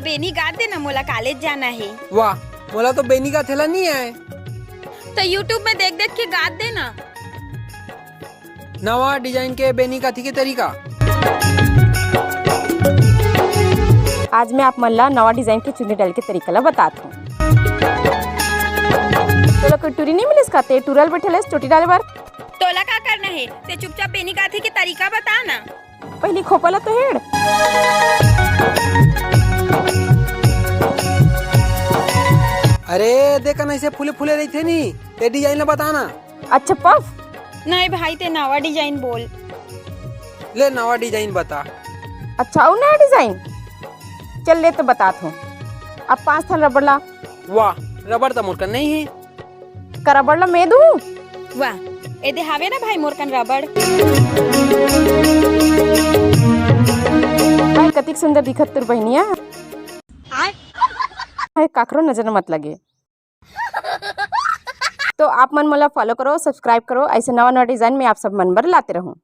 बेनी गा दे ना, मोला कॉलेज जाना है। वाह, मोला तो बेनी का थैला नहीं है। तो यूट्यूब में देख देख के गा दे ना। नवा डिजाइन के बेनी का थी के तरीका। आज मैं आप मन ला नवा डिजाइन के चुन्नी डाल के तरीका ला बतात हूँ। तो लोग टूरी नहीं मिलिस का ते टूरल बैठे चोटी डाले बार। तोला का करना है? ते चुपचाप बेनी गाथे के तरीका बता ना। पहली खोपला तो हेड़। अरे देखा ना, ऐसे फूले फूले रही थे नी, ये डिजाइन ला बताना। अच्छा पफ नहीं भाई, ते नवा डिजाइन बोल। ले नवा डिजाइन बता। अच्छा और नया डिजाइन चल ले तो बतात हूँ। अब 5 थान रबड़ ला। वाह, रबड़ तो मोर नहीं है। का रबड़ ला मैं दूँ? वाह, ए दे हावे ना भाई मोरकन रबड़। भाई कतिक सुंदर दिखत तुर बहनिया। हाय काकरो नजर मत लगे। तो आप मन मोला फॉलो करो, सब्सक्राइब करो, ऐसे नवा नवा डिजाइन में आप सब मन बर लाते रहूं।